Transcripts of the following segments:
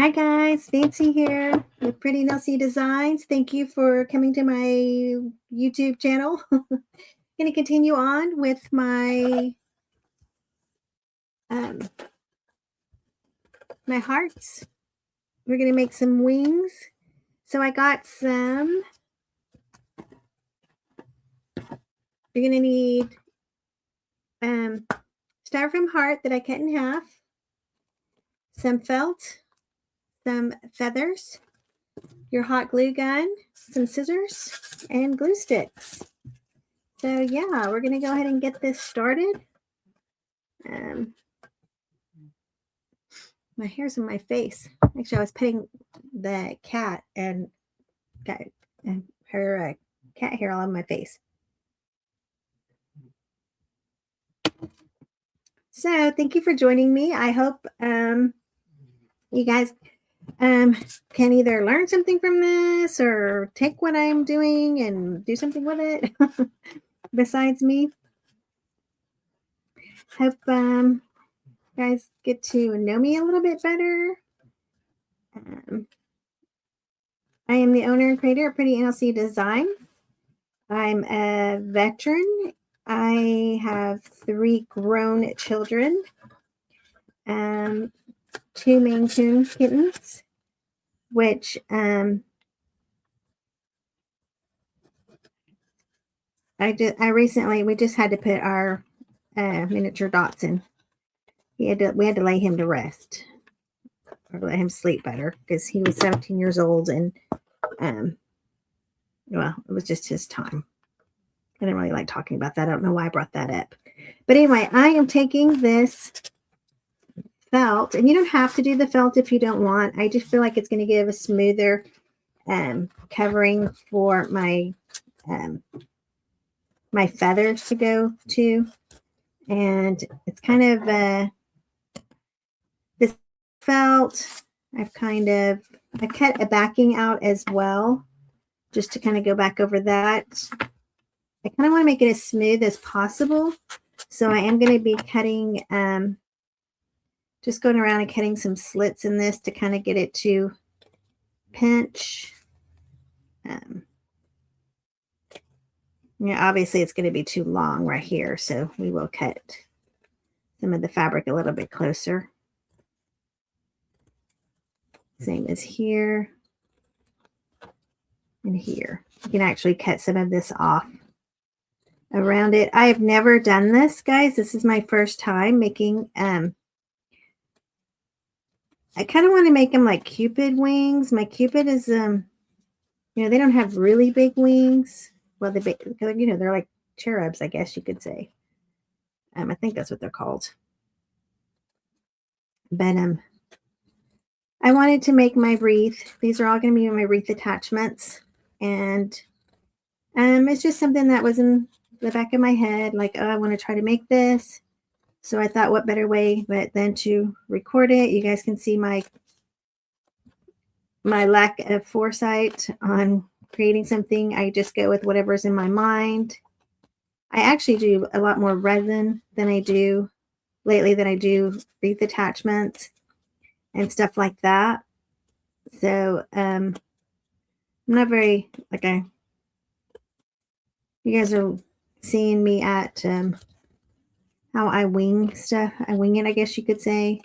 Hi guys, Nancy here with Pretty Nelsie Designs. Thank you for coming to my YouTube channel. Going to continue on with my my hearts. We're going to make some wings. So I got some. You're going to need styrofoam heart that I cut in half, some felt, some feathers, your hot glue gun, some scissors, and glue sticks. So yeah, we're going to go ahead and get this started. My hair's in my face. Actually, I was petting the cat and got her cat hair all on my face. So thank you for joining me. I hope you guys can either learn something from this or take what I'm doing and do something with it besides me. Hope you guys get to know me a little bit better. I am the owner and creator of Pretty Nelsie Designs. I'm a veteran. I have 3 grown children, 2 Maine Coon kittens, which we just had to put our miniature Dotson. We had to lay him to rest or let him sleep better because he was 17 years old and well, it was just his time. I didn't really like talking about that. I don't know why I brought that up. But anyway, I am taking this felt, and you don't have to do the felt if you don't want. I just feel like it's going to give a smoother covering for my my feathers to go to. And it's kind of this felt, I cut a backing out as well, just to kind of go back over that. I kind of want to make it as smooth as possible. So I am going to be cutting, just going around and cutting some slits in this to kind of get it to pinch. Yeah, obviously it's going to be too long right here, so we will cut some of the fabric a little bit closer. Same as here and here. You can actually cut some of this off around it. I have never done this, guys. This is my first time making I kind of want to make them like Cupid wings. My Cupid is you know, they don't have really big wings. Well, you know, they're like cherubs, I guess you could say. I think that's what they're called. But I wanted to make my wreath. These are all going to be my wreath attachments, and it's just something that was in the back of my head, like, oh, I want to try to make this. So I thought, what better way but than to record it. You guys can see my lack of foresight on creating something. I just go with whatever's in my mind. I actually do a lot more resin than I do lately than I do wreath attachments and stuff like that. So I'm not very, like, you guys are seeing me at how I wing stuff. I wing it, I guess you could say.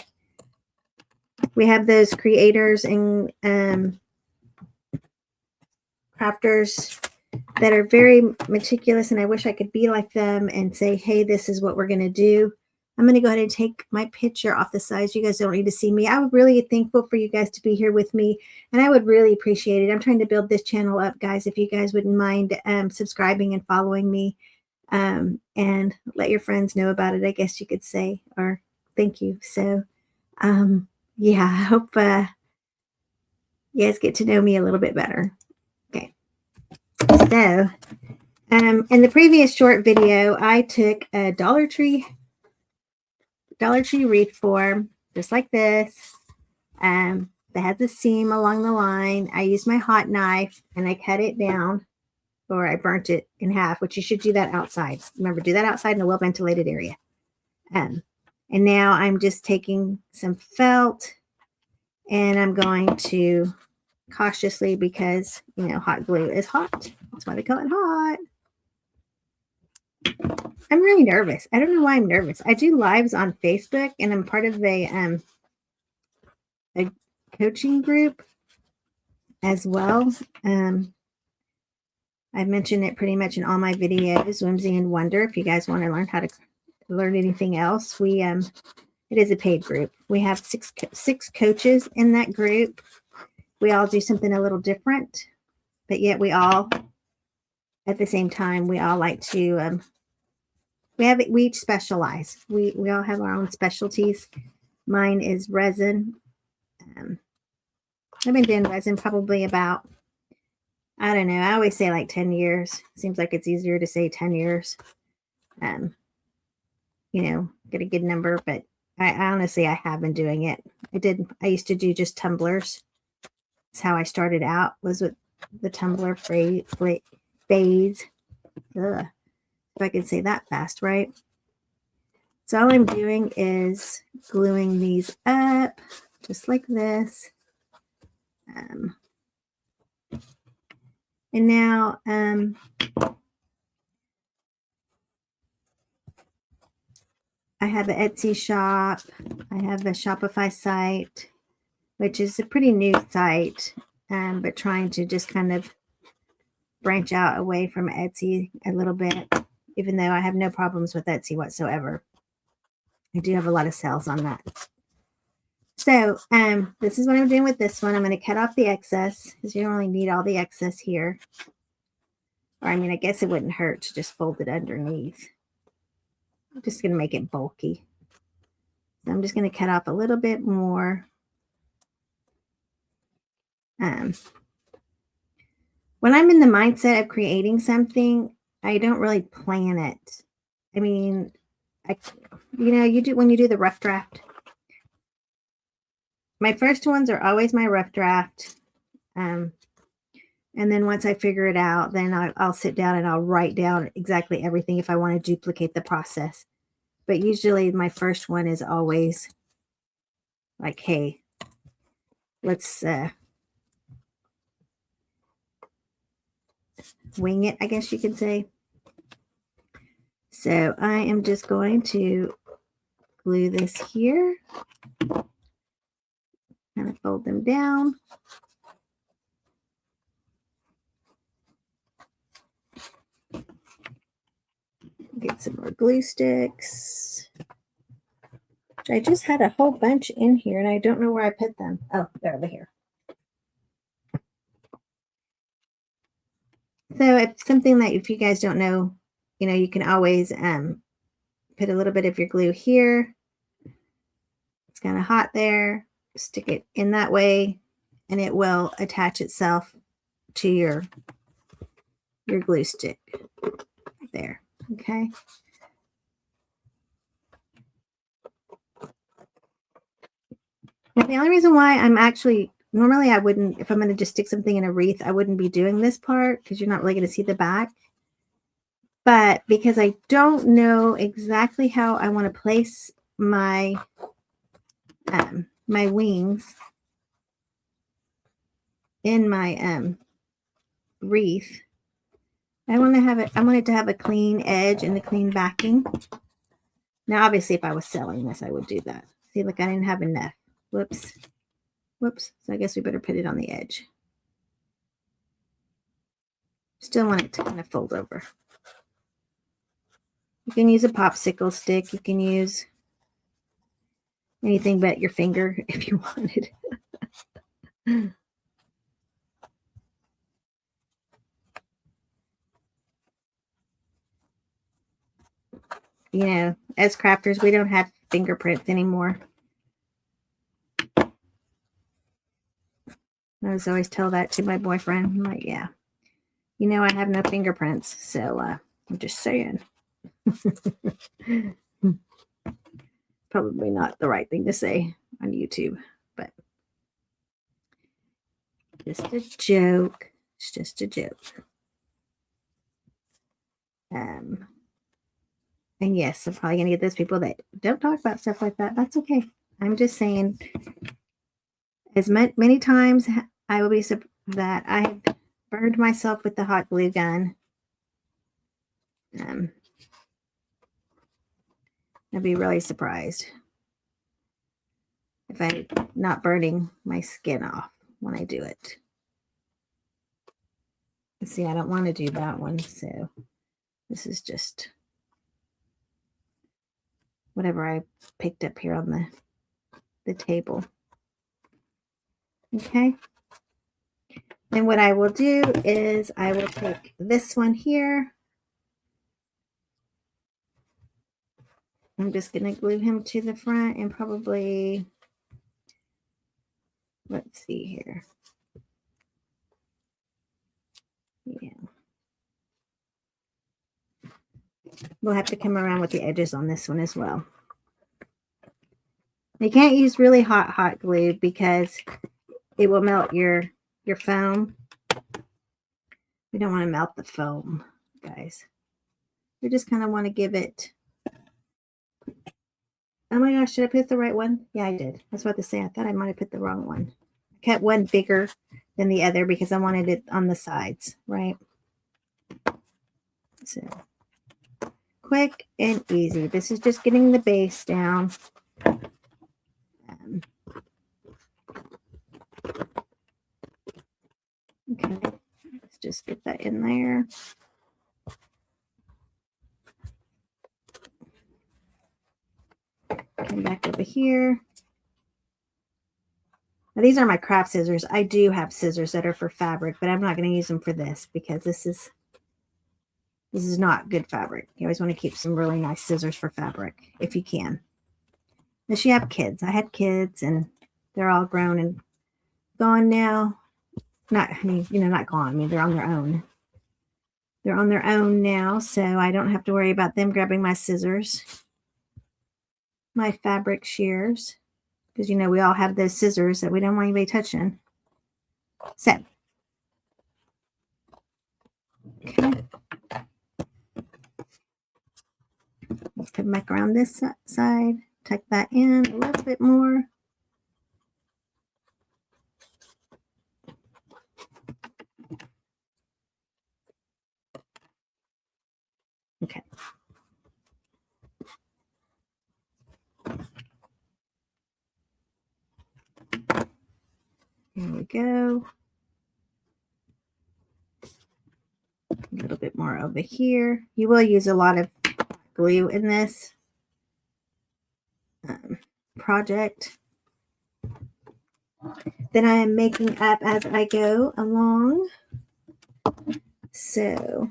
We have those creators and crafters that are very meticulous, and I wish I could be like them and say, hey, this is what we're going to do. I'm going to go ahead and take my picture off the sides. You guys don't need to see me. I would really be thankful for you guys to be here with me, and I would really appreciate it. I'm trying to build this channel up, guys. If you guys wouldn't mind subscribing and following me, and let your friends know about it, I guess you could say, or thank you. So yeah, I hope you guys get to know me a little bit better. Okay. So in the previous short video, I took a Dollar Tree wreath form, just like this, that has a seam along the line. I used my hot knife and I cut it down, or I burnt it in half, which you should do that outside. Remember, do that outside in a well-ventilated area. And now I'm just taking some felt And I'm going to cautiously, because, you know, hot glue is hot. That's why they call it hot. I'm really nervous. I don't know why I'm nervous. I do lives on Facebook, and I'm part of a coaching group as well. I've mentioned it pretty much in all my videos, Whimsy and Wonder. If you guys want to learn how to learn anything else, it is a paid group. We have six coaches in that group. We all do something a little different, but yet we all, at the same time, we all like to, we each specialize. We all have our own specialties. Mine is resin. I've been doing resin probably about, I don't know, I always say like 10 years. Seems like it's easier to say 10 years. You know, get a good number, but I honestly, I have been doing it. I used to do just tumblers. That's how I started out, was with the tumbler phase. Ugh, if I can say that fast, right? So all I'm doing is gluing these up just like this. And now, I have an Etsy shop. I have a Shopify site, which is a pretty new site, but trying to just kind of branch out away from Etsy a little bit, even though I have no problems with Etsy whatsoever. I do have a lot of sales on that. So this is what I'm doing with this one. I'm going to cut off the excess, because you don't really need all the excess here. Or I mean, I guess it wouldn't hurt to just fold it underneath. I'm just going to make it bulky. So I'm just going to cut off a little bit more. When I'm in the mindset of creating something, I don't really plan it. I mean, you do when you do the rough draft. My first ones are always my rough draft. And then once I figure it out, then I'll sit down and I'll write down exactly everything if I want to duplicate the process. But usually my first one is always like, hey, let's wing it, I guess you could say. So I am just going to glue this here. Kind of fold them down. Get some more glue sticks. I just had a whole bunch in here and I don't know where I put them. Oh, they're over here. So it's something that if you guys don't know, you can always put a little bit of your glue here. It's kind of hot there. Stick it in that way and it will attach itself to your glue stick there. Okay. Now, the only reason why I'm actually, normally I wouldn't, if I'm going to just stick something in a wreath, I wouldn't be doing this part because you're not really going to see the back. But because I don't know exactly how I want to place my my wings in my wreath, I want it to have a clean edge and a clean backing. Now, obviously, if I was selling this, I would do that. See, look, I didn't have enough. Whoops. So I guess we better put it on the edge. Still want it to kind of fold over. You can use a popsicle stick. You can use anything but your finger if you wanted. As crafters, we don't have fingerprints anymore. I always tell that to my boyfriend. I'm like, yeah, I have no fingerprints. So I'm just saying. Probably not the right thing to say on YouTube, but just a joke. It's just a joke. And yes, I'm probably going to get those people that don't talk about stuff like that. That's okay. I'm just saying, As many times I will be that I have burned myself with the hot glue gun. I'd be really surprised if I'm not burning my skin off when I do it. See, I don't want to do that one, so this is just whatever I picked up here on the table. Okay. And what I will do is I will take this one here. I'm just going to glue him to the front and probably, let's see here. Yeah. We'll have to come around with the edges on this one as well. You can't use really hot glue because it will melt your foam. We don't want to melt the foam, guys. We just kind of want to give it. Oh my gosh, did I put the right one? Yeah, I did. I was about to say, I thought I might have put the wrong one. I kept one bigger than the other because I wanted it on the sides, right? So, quick and easy. This is just getting the base down. Okay, let's just get that in there. Come back over here. Now, these are my craft scissors. I do have scissors that are for fabric, but I'm not going to use them for this because this is not good fabric. You always want to keep some really nice scissors for fabric if you can. Unless you have kids. I had kids and they're all grown and gone now. Not gone. I mean, they're on their own. They're on their own now, so I don't have to worry about them grabbing my scissors, my fabric shears, because, we all have those scissors that we don't want anybody touching. So, okay. Let's come back around this side, tuck that in a little bit more. Okay. There we go. A little bit more over here. You will use a lot of glue in this project that I am making up as I go along. So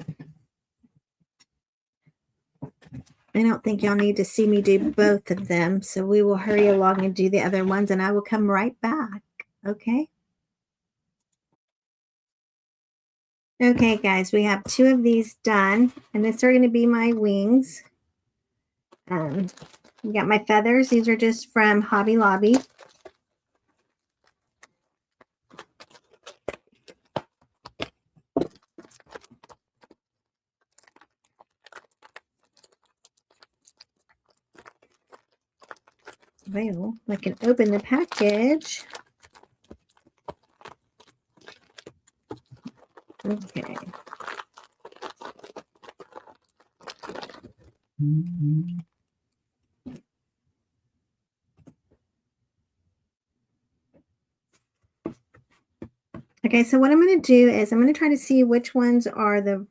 I don't think y'all need to see me do both of them. So we will hurry along and do the other ones and I will come right back. Okay. Okay, guys, we have 2 of these done and these are going to be my wings. We got my feathers. These are just from Hobby Lobby. Well, I can open the package. Okay. Okay, so what I'm going to do is I'm going to try to see which ones are the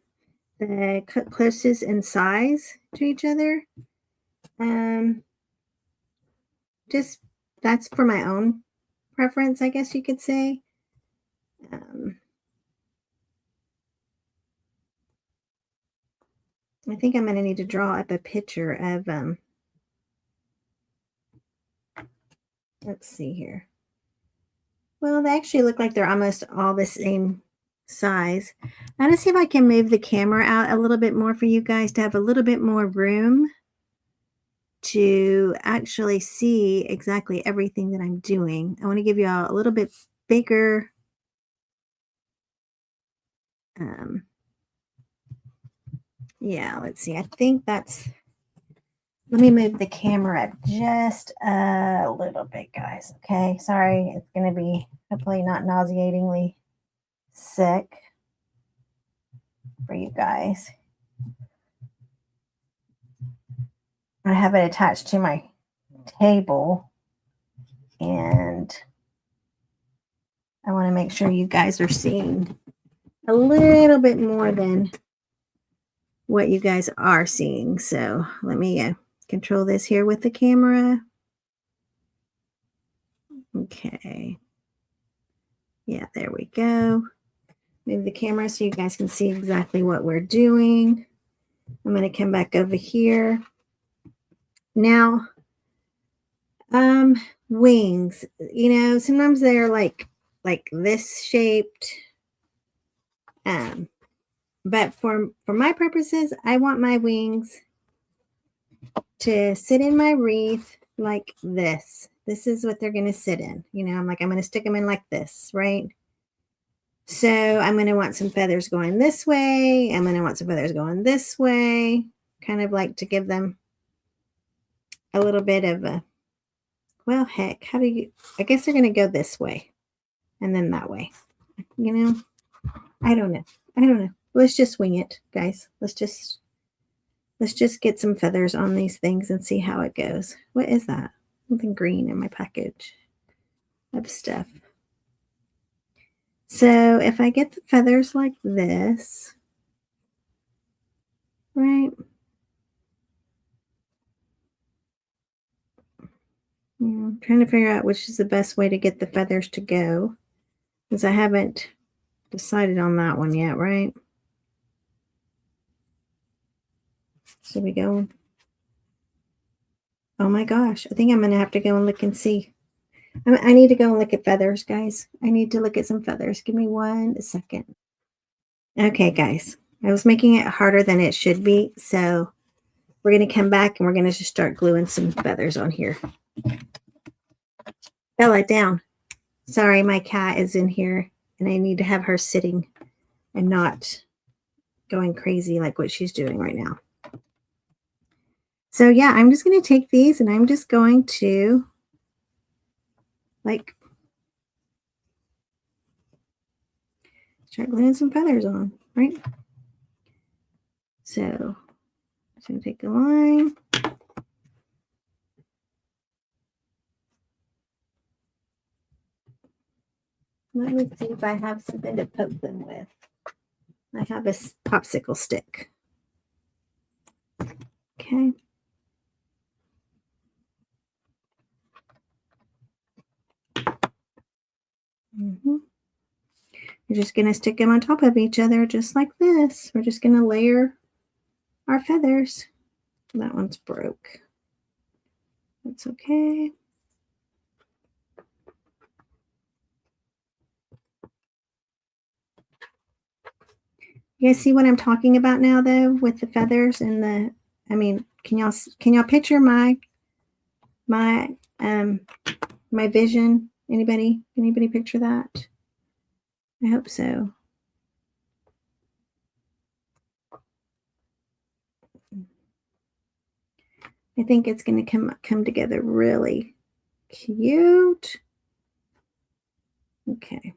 closest in size to each other. Just that's for my own preference, I guess you could say. I think I'm going to need to draw up a picture of let's see here. Well, they actually look like they're almost all the same size. I'm going to see if I can move the camera out a little bit more for you guys to have a little bit more room to actually see exactly everything that I'm doing. I want to give you all a little bit bigger yeah, let's see. I think that's Let me move the camera up just a little bit, guys. Okay, sorry. It's going to be hopefully not nauseatingly sick for you guys. I have it attached to my table, and I want to make sure you guys are seeing a little bit more than what you guys are seeing. So let me control this here with the camera. Okay. Yeah, there we go. Move the camera so you guys can see exactly what we're doing. I'm going to come back over here. Now, wings, you know, sometimes they're like this shaped. But for my purposes, I want my wings to sit in my wreath like this. This is what they're going to sit in. You know, I'm going to stick them in like this, right? So I'm going to want some feathers going this way. I'm going to want some feathers going this way, kind of like to give them a little bit of a, well, heck, how do you, I guess they're going to go this way and then that way, you know, I don't know. I don't know. Let's just wing it, guys. Let's just get some feathers on these things and see how it goes. What is that? Something green in my package of stuff. So if I get the feathers like this, right? Yeah, I'm trying to figure out which is the best way to get the feathers to go, because I haven't decided on that one yet, right? So we go. Oh my gosh, I think I'm going to have to go and look and see. I need to go and look at feathers, guys. I need to look at some feathers. Give me 1 second. Okay, guys. I was making it harder than it should be, so we're going to come back and we're going to just start gluing some feathers on here. Bella, down. Sorry, my cat is in here, and I need to have her sitting and not going crazy like what she's doing right now. So yeah, I'm just going to take these and I'm just going to like start gluing some feathers on, right? So I'm just going to take a line. Let me see if I have something to poke them with. I have a popsicle stick. Okay. We're just going to stick them on top of each other just like this. We're just going to layer our feathers. That one's broke. That's okay. You guys see what I'm talking about now, though, with the feathers and the, I mean, can y'all picture my vision? Anybody picture that? I hope so. I think it's going to come together really cute. Okay.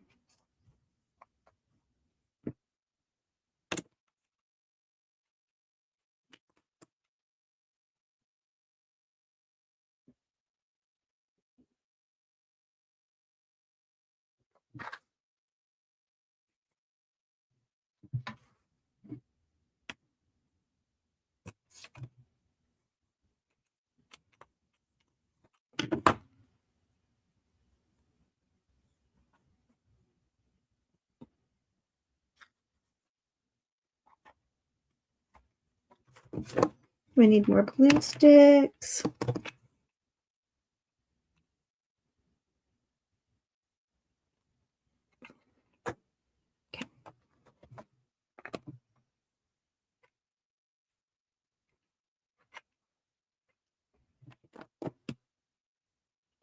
We need more glue sticks. Okay.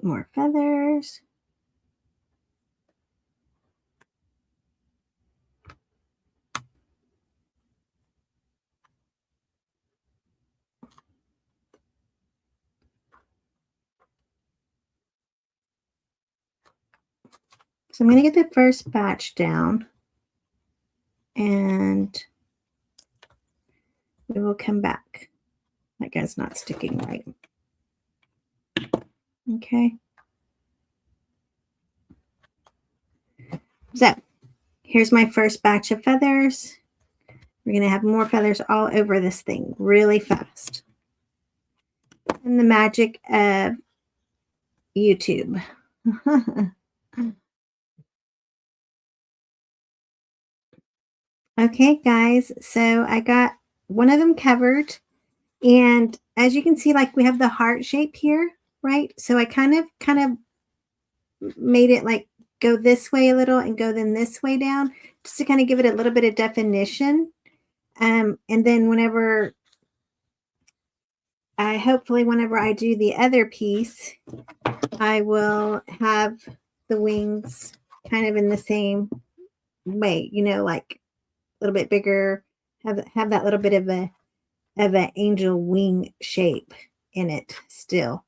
More feathers. So I'm going to get the first batch down, and we will come back. That guy's not sticking right. Okay. So here's my first batch of feathers. We're going to have more feathers all over this thing really fast. And the magic of YouTube. Okay, guys, so I got one of them covered, and as you can see, like, we have the heart shape here, right? So I kind of made it like go this way a little and go then this way down, just to kind of give it a little bit of definition. And then whenever whenever I do the other piece, I will have the wings kind of in the same way, you know, like a little bit bigger, have that little bit of an angel wing shape in it still.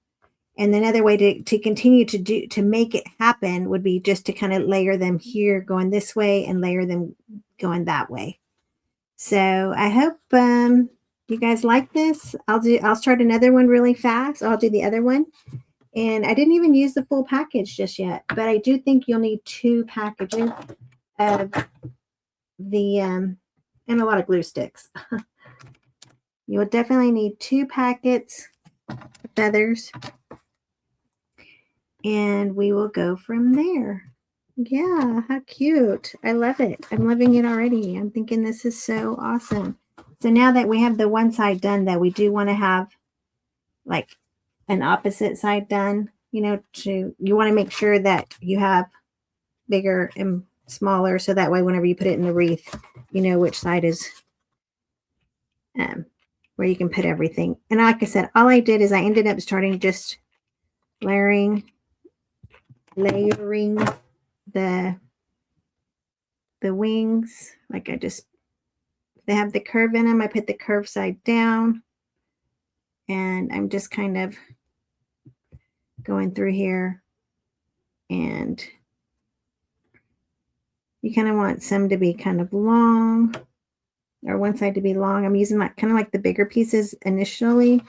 And another way to continue to make it happen would be just to kind of layer them here going this way and layer them going that way. So I hope you guys like this. I'll start another one really fast. I'll do the other one. And I didn't even use the full package just yet, but I do think you'll need 2 packages of the and a lot of glue sticks. You will definitely need 2 packets of feathers, and we will go from there. Yeah, how cute. I love it. I'm loving it already. I'm thinking this is so awesome. So now that we have the one side done, that we do want to have like an opposite side done, you know, you want to make sure that you have bigger and smaller, so that way whenever you put it in the wreath, you know which side is where you can put everything. And like I said, all I did is I ended up starting just layering the wings. Like they have the curve in them. I put the curve side down, and I'm just kind of going through here, and you kind of want some to be kind of long, or one side to be long. I'm using like kind of like the bigger pieces initially,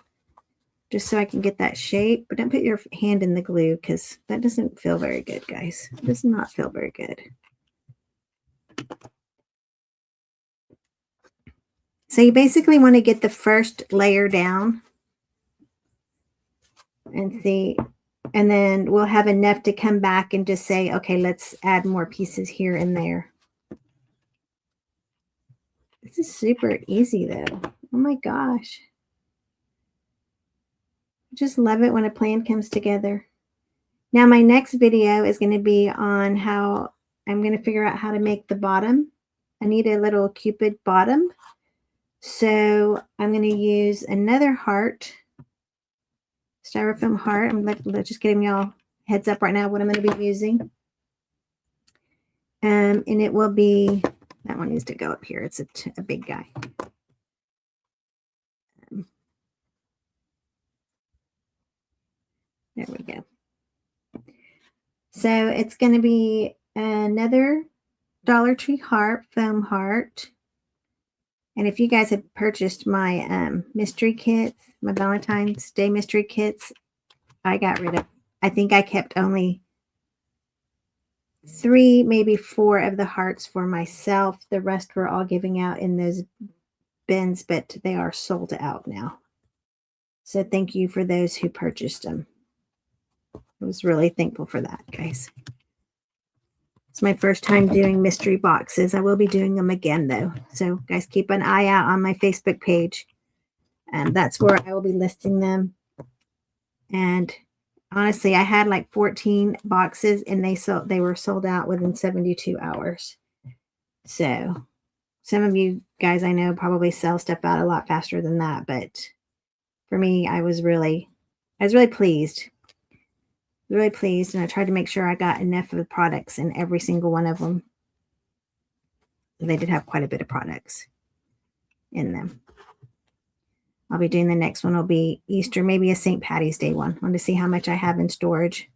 just so I can get that shape. But don't put your hand in the glue, because that doesn't feel very good, guys. It does not feel very good. So you basically want to get the first layer down and see, and then we'll have enough to come back and just say, okay, let's add more pieces here and there. This is super easy though. Oh my gosh. I just love it when a plan comes together. Now my next video is going to be on how I'm going to figure out how to make the bottom. I need a little Cupid bottom. So I'm going to use another heart, styrofoam heart. I'm just giving y'all heads up right now what I'm going to be using. And it will be, that one needs to go up here. It's a big guy. There we go. So it's going to be another Dollar Tree heart, foam heart. And if you guys have purchased my mystery kits, my Valentine's Day mystery kits, I got rid of, I think I kept only 3, maybe 4 of the hearts for myself. The rest were all giving out in those bins, but they are sold out now. So thank you for those who purchased them. I was really thankful for that, guys. It's my first time doing mystery boxes. I will be doing them again, though. So, guys, keep an eye out on my Facebook page. And that's where I will be listing them. And honestly, I had like 14 boxes, and they were sold out within 72 hours. So, some of you guys I know probably sell stuff out a lot faster than that. But for me, I was really pleased. Really pleased, and I tried to make sure I got enough of the products in every single one of them. They did have quite a bit of products in them. I'll be doing the next one will be Easter, maybe a St. Patty's Day one. I want to see how much I have in storage.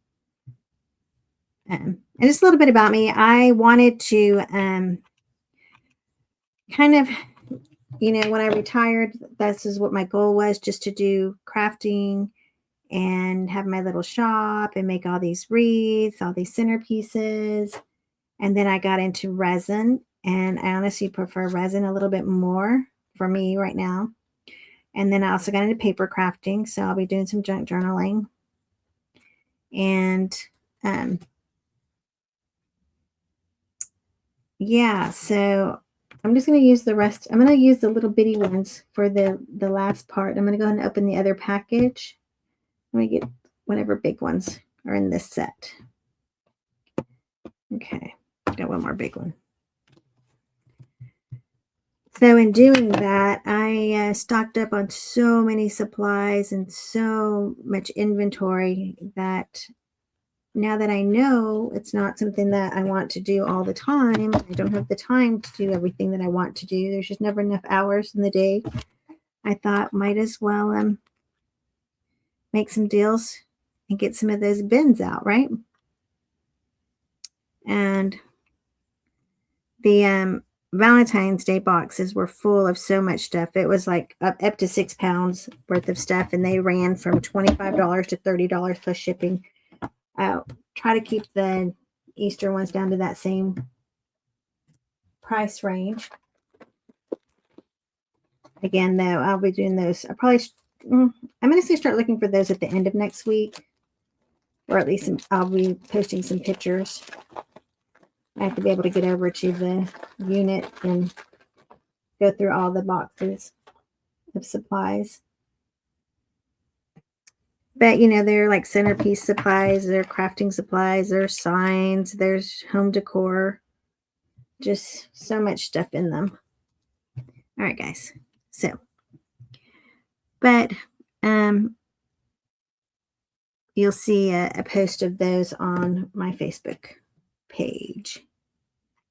And just a little bit about me. I wanted to kind of, when I retired, this is what my goal was, just to do crafting and have my little shop and make all these wreaths, all these centerpieces. And then I got into resin, and I honestly prefer resin a little bit more for me right now. And then I also got into paper crafting, so I'll be doing some junk journaling. And yeah, so I'm just going to use the rest. I'm going to use the little bitty ones for the last part. I'm going to go ahead and open the other package. Let me get whatever big ones are in this set. Okay, got one more big one. So in doing that, I stocked up on so many supplies and so much inventory that now that I know it's not something that I want to do all the time, I don't have the time to do everything that I want to do. There's just never enough hours in the day. I thought might as well make some deals and get some of those bins out, right? And the Valentine's Day boxes were full of so much stuff. It was like up to 6 pounds worth of stuff, and they ran from $25 to $30 plus shipping. Try to keep the Easter ones down to that same price range. Again, though, I'll be doing those. I'm going to start looking for those at the end of next week, or at least I'll be posting some pictures. I have to be able to get over to the unit and go through all the boxes of supplies. But, they're like centerpiece supplies, they're crafting supplies, there's signs, there's home decor, just so much stuff in them. All right, guys. So, but you'll see a post of those on my Facebook page.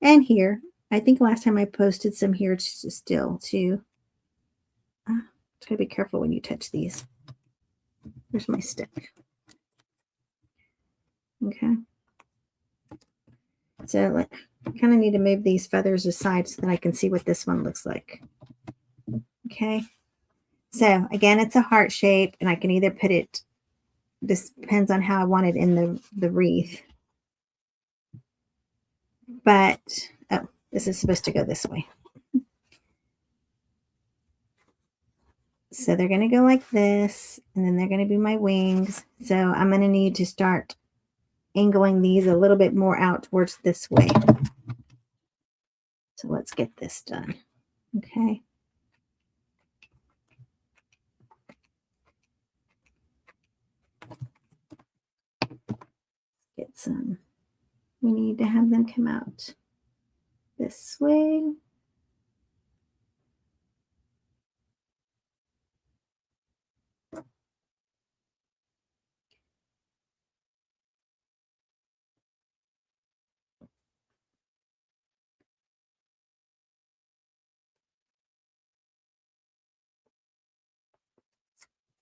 And here, I think last time I posted some here still too. Just gotta be careful when you touch these. There's my stick. Okay. So I kind of need to move these feathers aside so that I can see what this one looks like. Okay. So again, it's a heart shape, and I can either put it, this depends on how I want it in the wreath. But, oh, this is supposed to go this way. So they're going to go like this, and then they're going to be my wings. So I'm going to need to start angling these a little bit more out towards this way. So let's get this done. Okay. Get some. We need to have them come out this way.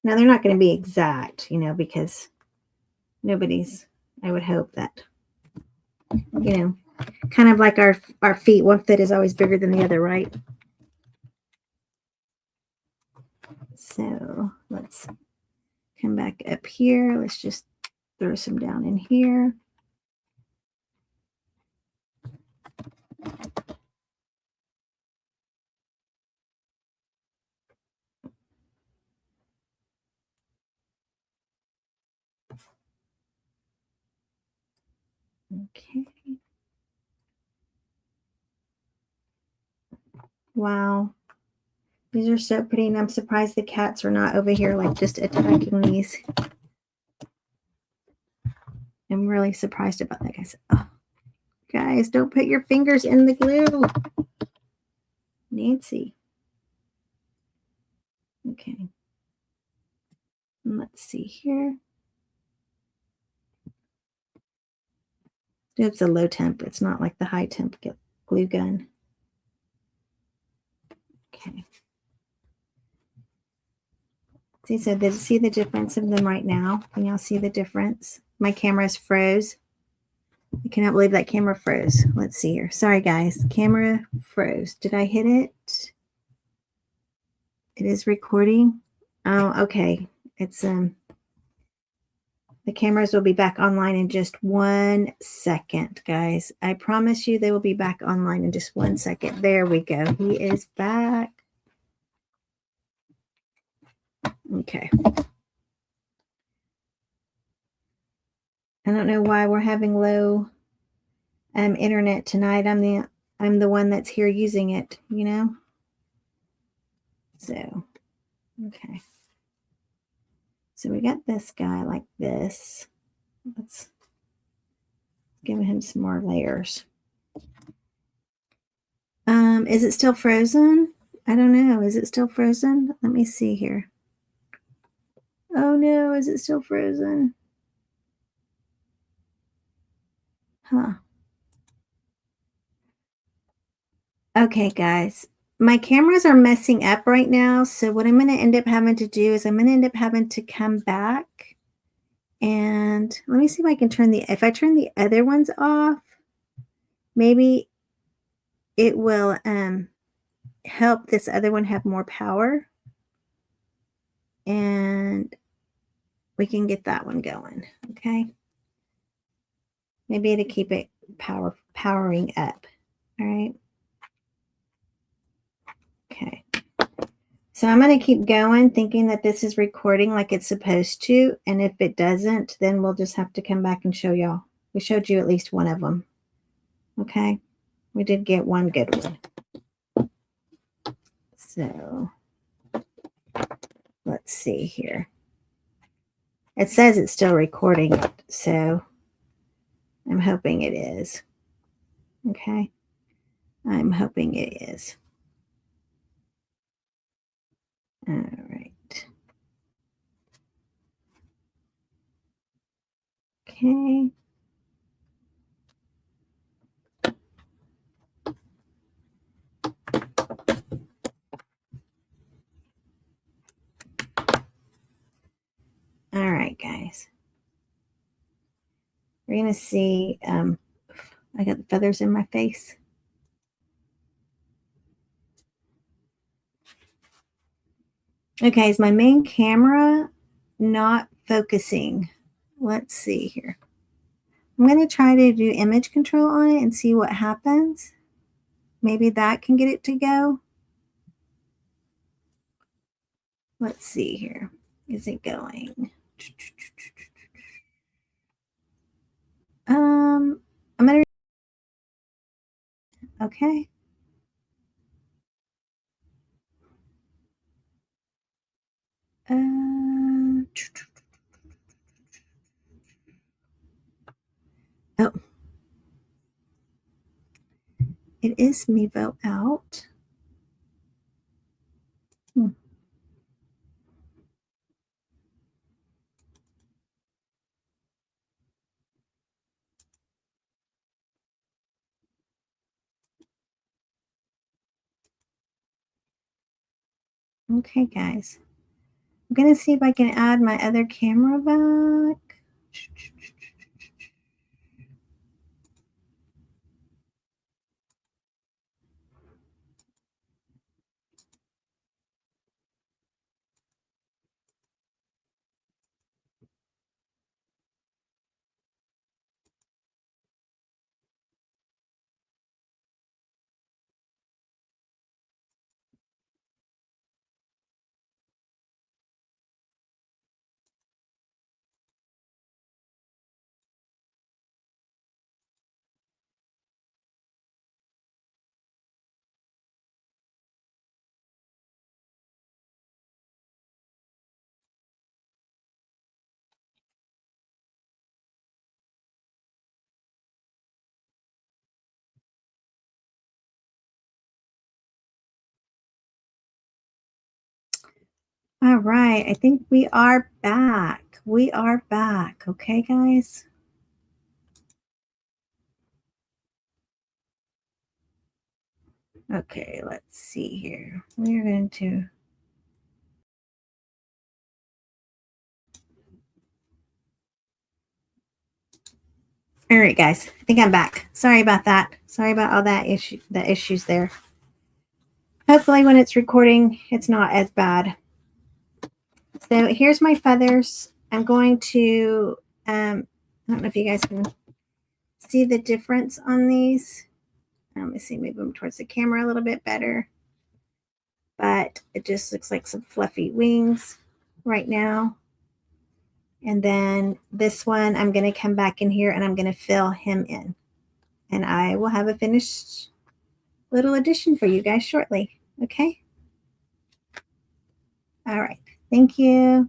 Now they're not going to be exact, because nobody's, I would hope that, kind of like our feet, one foot is always bigger than the other, right? So let's come back up here. Let's just throw some down in here. Okay. Wow. These are so pretty, and I'm surprised the cats are not over here like just attacking these. I'm really surprised about that, guys. Oh, guys, don't put your fingers in the glue. Nancy. Okay. And let's see here. It's a low temp. It's not like the high temp glue gun. Okay. See the difference of them right now? Can y'all see the difference? My camera's froze. I cannot believe that camera froze. Let's see here. Sorry, guys. Camera froze. Did I hit it? It is recording. Oh, okay. It's the cameras will be back online in just 1 second, guys. I promise you they will be back online in just 1 second. There we go. He is back. Okay. I don't know why we're having low internet tonight. I'm the one that's here using it, you know. So, okay. So we got this guy like this. Let's give him some more layers. Is it still frozen? I don't know. Is it still frozen? Let me see here. Oh no, is it still frozen? Huh. Okay, guys. My cameras are messing up right now. So what I'm going to end up having to do is I'm going to end up having to come back. And let me see if I can if I turn the other ones off, maybe it will help this other one have more power. And we can get that one going. Okay. Maybe to keep it powering up. All right. Okay. So I'm going to keep going thinking that this is recording like it's supposed to. And if it doesn't, then we'll just have to come back and show y'all. We showed you at least one of them. Okay. We did get one good one. So let's see here. It says it's still recording it. So I'm hoping it is. Okay. I'm hoping it is. All right. Okay. All right, guys. We're going to see. I got the feathers in my face. Okay, is my main camera not focusing? Let's see here. I'm going to try to do image control on it and see what happens. Maybe that can get it to go. Let's see here. Is it going? I'm going to, okay. Oh, it is Mevo out. Okay, guys. I'm going to see if I can add my other camera back. All right, I think we are back. We are back. Okay, guys. Okay, let's see here. We're going to All right, guys, I think I'm back. Sorry about that. Sorry about all the issues there. Hopefully when it's recording, it's not as bad. So here's my feathers. I'm going to, I don't know if you guys can see the difference on these. Let me see, move them towards the camera a little bit better. But it just looks like some fluffy wings right now. And then this one, I'm going to come back in here and I'm going to fill him in. And I will have a finished little addition for you guys shortly. Okay? All right. Thank you.